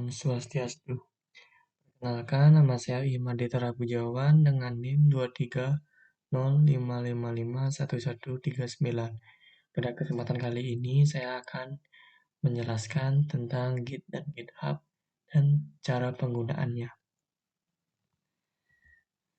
Swastiastu. Perkenalkan, nama saya Imade Terapujawan dengan NIM 23055551139. Pada kesempatan kali ini saya akan menjelaskan tentang Git dan GitHub dan cara penggunaannya.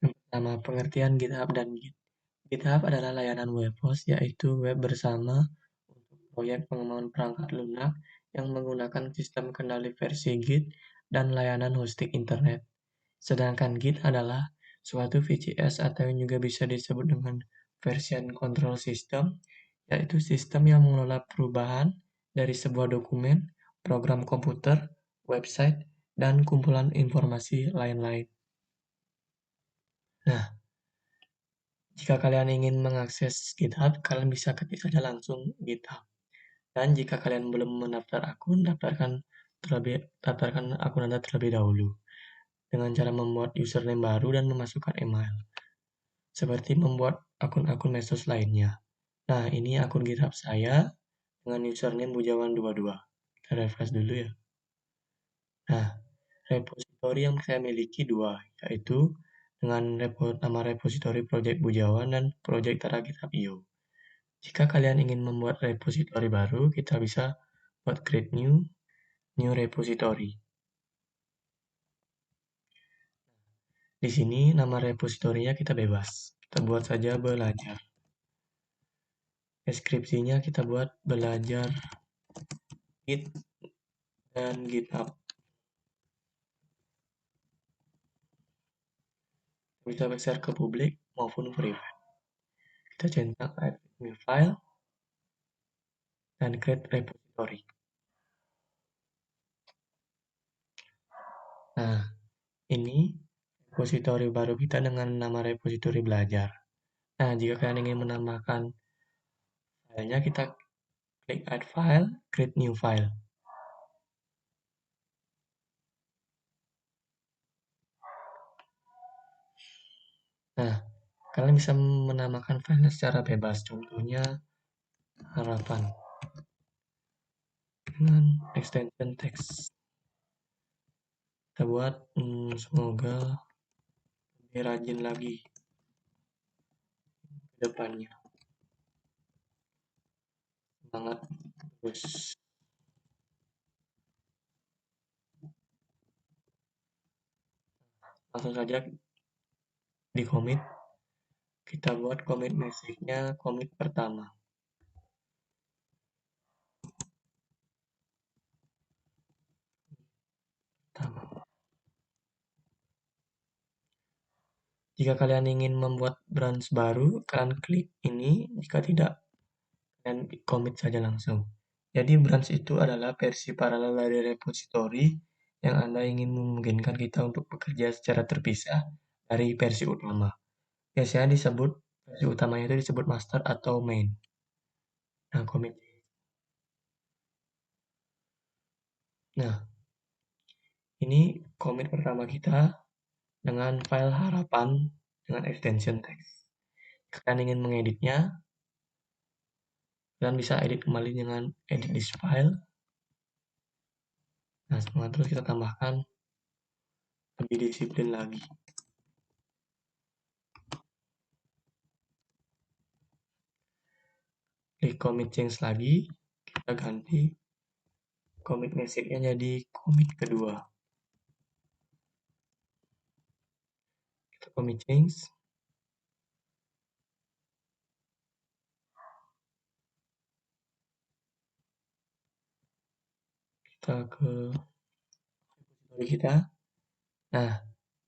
Yang pertama, pengertian GitHub dan Git. GitHub adalah layanan web host, yaitu web bersama untuk proyek pengembangan perangkat lunak yang menggunakan sistem kendali versi Git dan layanan hosting internet. Sedangkan Git adalah suatu VCS atau yang juga bisa disebut dengan version control system, yaitu sistem yang mengelola perubahan dari sebuah dokumen, program komputer, website, dan kumpulan informasi lain-lain. Nah, jika kalian ingin mengakses GitHub, kalian bisa ketik saja langsung GitHub. Dan jika kalian belum mendaftar akun, daftarkan akun Anda terlebih dahulu dengan cara membuat username baru dan memasukkan email, seperti membuat akun-akun medsos lainnya. Nah, ini akun GitHub saya dengan username bujawan22. Kita refresh dulu ya. Nah, repositori yang saya miliki dua, yaitu dengan nama repositori Project Bujawan dan Project Tara GitHub.io. Jika kalian ingin membuat repositori baru, kita bisa buat create new repository. Di sini nama repositorinya kita bebas. Kita buat saja belajar. Deskripsinya kita buat belajar Git dan GitHub. Bisa share ke publik maupun private. Kita centang add new file dan create repository. Nah, ini repository baru kita dengan nama repository belajar. Nah, jika kalian ingin menambahkan filenya, kita klik add file, create new file. Nah, kalian bisa menamakan filenya secara bebas. Contohnya harapan dengan extension text. Kita buat semoga lebih rajin lagi ke depannya. Semangat terus. Langsung saja di commit. Kita buat commit message-nya commit pertama. Jika kalian ingin membuat branch baru, kalian klik ini. Jika tidak, kalian commit saja langsung. Jadi branch itu adalah versi paralel dari repository yang Anda ingin memungkinkan kita untuk bekerja secara terpisah dari versi utama. Biasanya versi utamanya itu disebut master atau main. Nah, commit. Nah, ini commit pertama kita dengan file harapan dengan extension text. Kalian ingin mengeditnya, kalian bisa edit kembali dengan edit this file. Nah, semangat terus kita tambahkan lebih disiplin lagi. Klik commit change lagi, kita ganti commit message-nya jadi commit kedua. Kita commit change. Kita ke repository kita. Nah,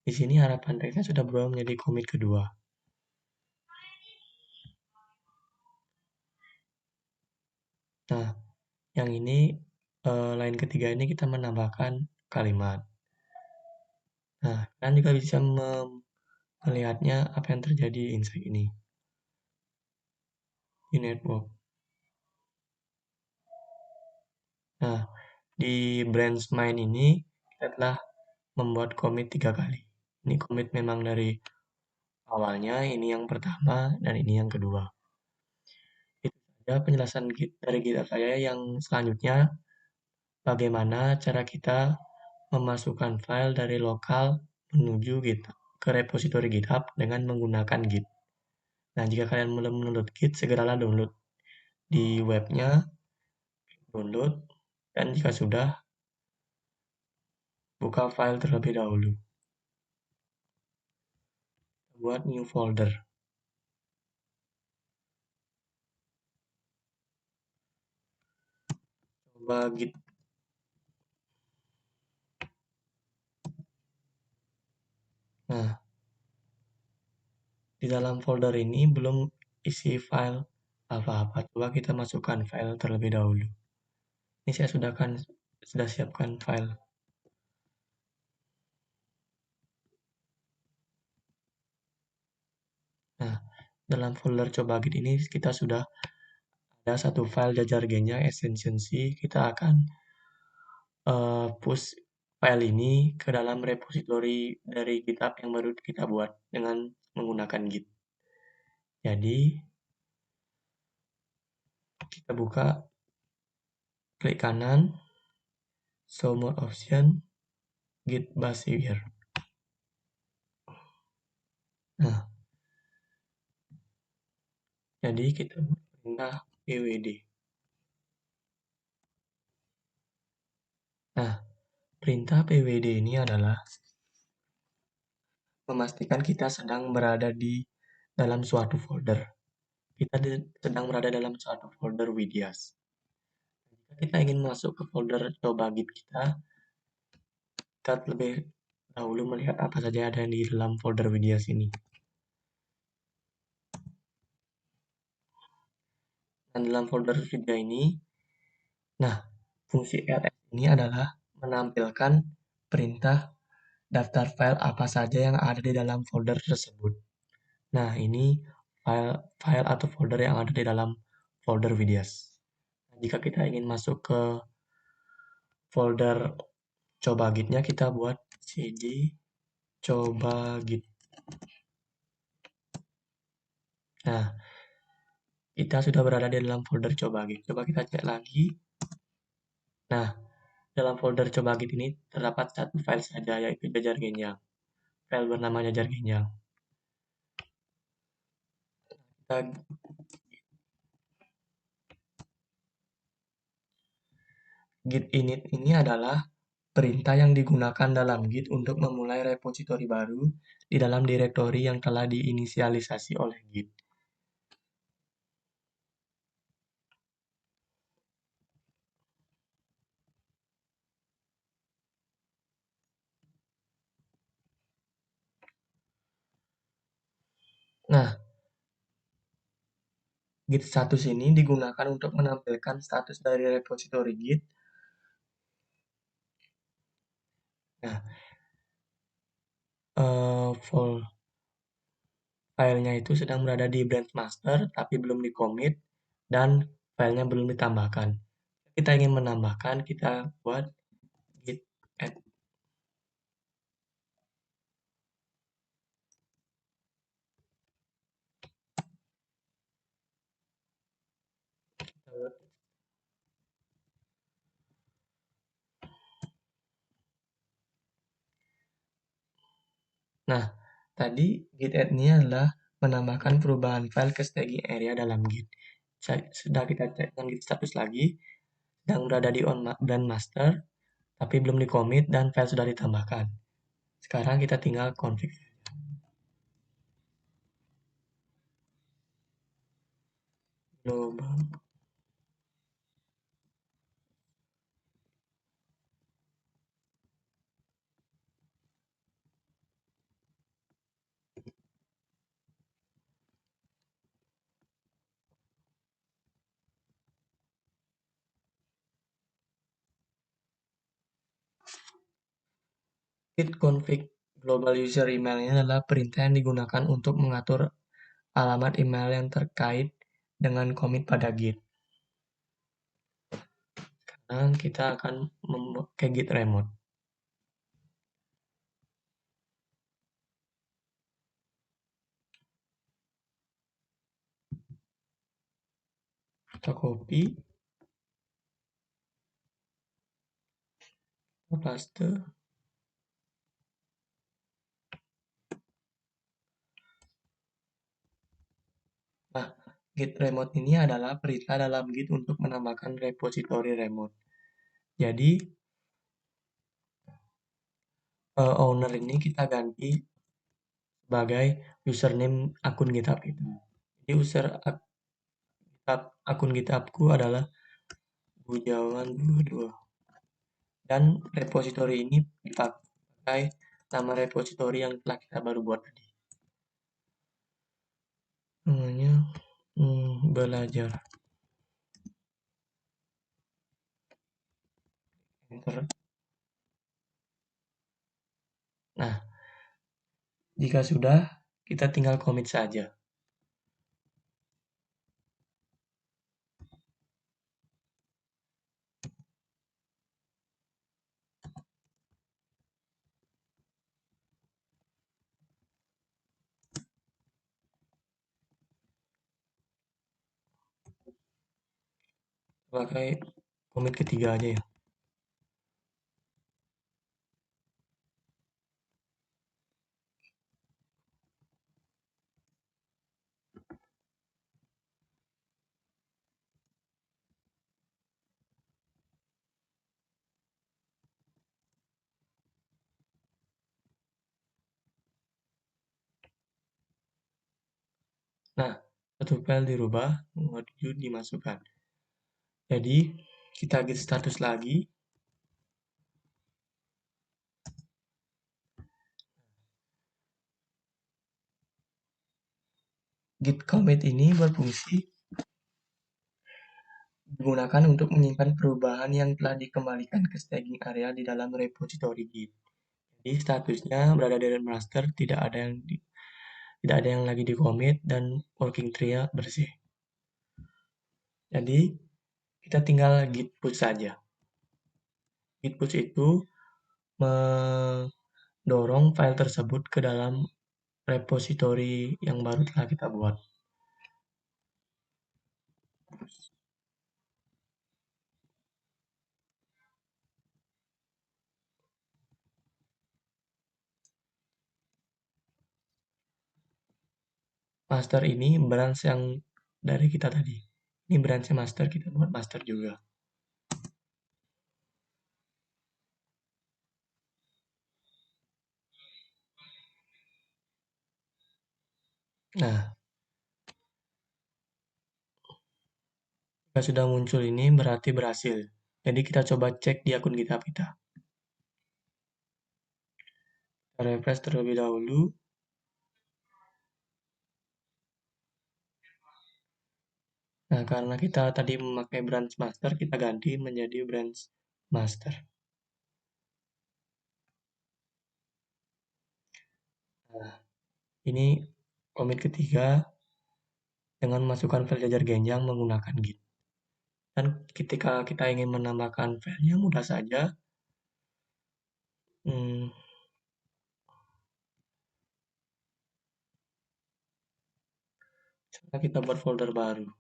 di sini harapan teksnya sudah berubah menjadi commit kedua. Nah, yang ini line ketiga ini kita menambahkan kalimat. Nah, kalian juga bisa melihatnya apa yang terjadi inside ini di network. Nah, di branch main ini kita telah membuat commit 3 kali. Ini commit memang dari awalnya, ini yang pertama, dan ini yang kedua. Itu saja penjelasan dari GitHub saya. Yang selanjutnya, bagaimana cara kita memasukkan file dari lokal menuju GitHub ke repositori GitHub dengan menggunakan Git. Nah, jika kalian belum mendownload Git, segeralah download di webnya, download, dan jika sudah, buka file terlebih dahulu. Buat new folder. Coba Git. Nah, di dalam folder ini belum isi file apa-apa. Coba kita masukkan file terlebih dahulu. Ini saya sudah siapkan file. Nah, dalam folder coba Git ini kita sudah ada satu file jajar genjang extension-C. Kita akan push file ini ke dalam repositori dari GitHub yang baru kita buat dengan menggunakan Git. Jadi, kita buka, klik kanan, show more option, Git bash here. Nah, jadi kita perintah pwd. Nah, perintah pwd ini adalah memastikan kita sedang berada di dalam suatu folder. Kita sedang berada dalam suatu folder Widias. Jika kita ingin masuk ke folder coba Git kita lebih dahulu melihat apa saja ada di dalam folder Widias ini. Dan dalam folder video ini, nah, fungsi ls ini adalah menampilkan perintah daftar file apa saja yang ada di dalam folder tersebut. Nah, ini file atau folder yang ada di dalam folder Widias. Nah, jika kita ingin masuk ke folder coba gitnya, kita buat cd coba git. Nah, kita sudah berada di dalam folder coba git. Coba kita cek lagi. Nah, dalam folder coba git ini terdapat satu file saja, yaitu jajar genjang. File bernama jajar genjang. Git init ini adalah perintah yang digunakan dalam Git untuk memulai repositori baru di dalam direktori yang telah diinisialisasi oleh Git. Nah, Git status ini digunakan untuk menampilkan status dari repositori Git. Nah, filenya itu sedang berada di branch master, tapi belum di commit, dan filenya belum ditambahkan. Kita ingin menambahkan, kita buat git add. Nah, tadi git add ini adalah menambahkan perubahan file ke staging area dalam Git. Sudah kita cek dengan Git status lagi, sedang berada di on dan master, tapi belum di commit dan file sudah ditambahkan. Sekarang kita tinggal config. Global. Git config global user email ini adalah perintah yang digunakan untuk mengatur alamat email yang terkait dengan commit pada Git. Sekarang kita akan memakai Git remote. Kita copy, paste. Nah, Git remote ini adalah perintah dalam Git untuk menambahkan repositori remote. Jadi, owner ini kita ganti sebagai username akun GitHub kita. Jadi akun GitHubku adalah Bujawan22. Dan repositori ini dipakai nama repositori yang telah kita baru buat tadi. Namanya belajar. Enter. Nah, jika sudah, kita tinggal commit saja. Pakai commit ketiga aja ya. Nah, satu file dirubah, module dimasukkan. Jadi, kita git status lagi. Git commit ini berfungsi digunakan untuk menyimpan perubahan yang telah dikembalikan ke staging area di dalam repository Git. Jadi statusnya berada di master, tidak ada yang lagi di commit dan working tree-nya bersih. Jadi kita tinggal git push saja. Git push itu mendorong file tersebut ke dalam repository yang baru telah kita buat. Master ini branch yang dari kita tadi. Ini branch master, kita buat master juga. Nah, jika sudah muncul ini berarti berhasil. Jadi kita coba cek di akun GitHub kita. Kita refresh terlebih dahulu. Nah, karena kita tadi memakai branch master, kita ganti menjadi branch master. Nah, ini commit ketiga dengan memasukkan file jajar genjang menggunakan Git. Dan ketika kita ingin menambahkan filenya mudah saja. Coba kita buat folder baru.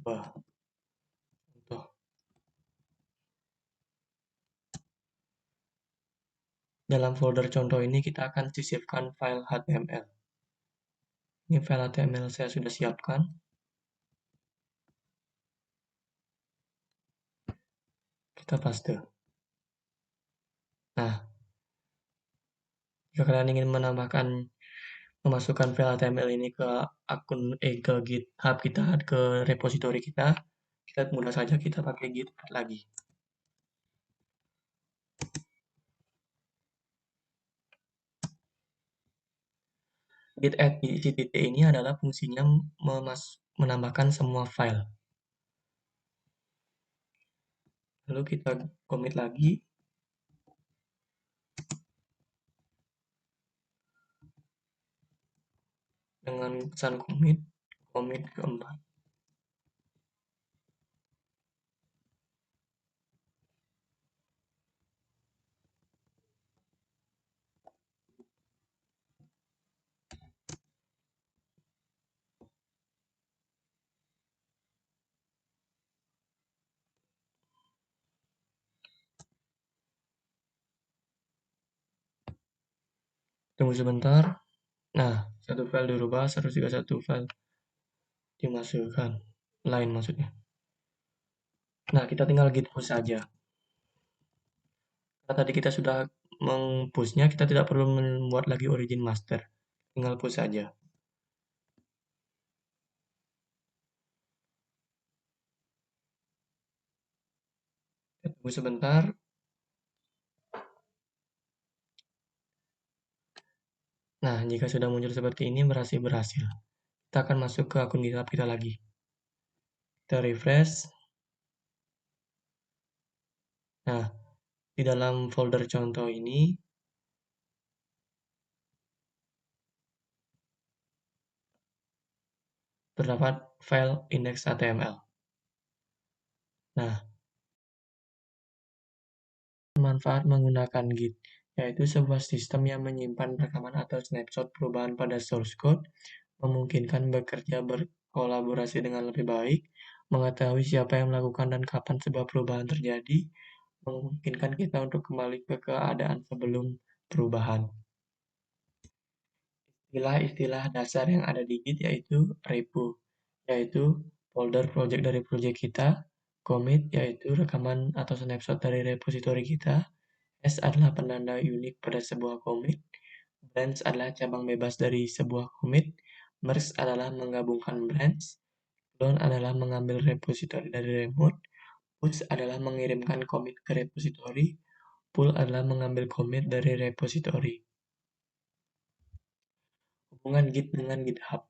Wah, contoh. Dalam folder contoh ini kita akan sisipkan file HTML. Ini file HTML saya sudah siapkan. Kita paste. Nah, jika kalian ingin memasukkan file HTML ini ke ke GitHub kita, ke repository kita mudah saja kita pakai git add lagi. Git add di titik ini adalah fungsinya menambahkan semua file. Lalu kita commit lagi. Dengan pesan commit keempat. Tunggu sebentar. Nah, satu file dirubah, 131 file dimasukkan. Lain maksudnya. Nah, kita tinggal git push saja. Karena tadi kita sudah meng-pushnya, kita tidak perlu membuat lagi origin master. Tinggal push saja. Tunggu sebentar. Nah, jika sudah muncul seperti ini, berhasil. Kita akan masuk ke akun GitHub kita lagi. Kita refresh. Nah, di dalam folder contoh ini, terdapat file index.html. Nah, manfaat menggunakan Git, yaitu sebuah sistem yang menyimpan rekaman atau snapshot perubahan pada source code, memungkinkan bekerja berkolaborasi dengan lebih baik, mengetahui siapa yang melakukan dan kapan sebuah perubahan terjadi, memungkinkan kita untuk kembali ke keadaan sebelum perubahan. Istilah-istilah dasar yang ada di Git yaitu repo, yaitu folder project dari project kita, commit, yaitu rekaman atau snapshot dari repository kita, S adalah penanda unik pada sebuah commit, branch adalah cabang bebas dari sebuah commit, merge adalah menggabungkan branch, clone adalah mengambil repository dari remote, push adalah mengirimkan commit ke repository, pull adalah mengambil commit dari repository. Hubungan Git dengan GitHub.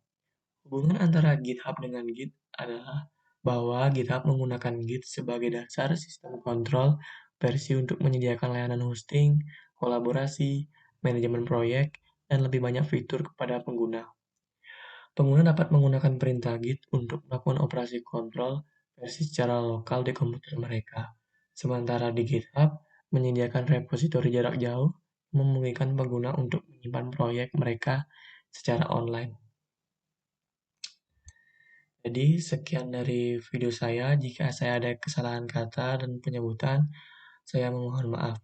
Hubungan antara GitHub dengan Git adalah bahwa GitHub menggunakan Git sebagai dasar sistem kontrol versi untuk menyediakan layanan hosting, kolaborasi, manajemen proyek, dan lebih banyak fitur kepada pengguna. Pengguna dapat menggunakan perintah Git untuk melakukan operasi kontrol versi secara lokal di komputer mereka. Sementara di GitHub menyediakan repositori jarak jauh, memungkinkan pengguna untuk menyimpan proyek mereka secara online. Jadi, sekian dari video saya. Jika saya ada kesalahan kata dan penyebutan, saya memohon maaf.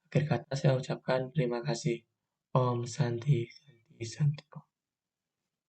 Akhir kata saya ucapkan terima kasih. Om Santi Santi Santi.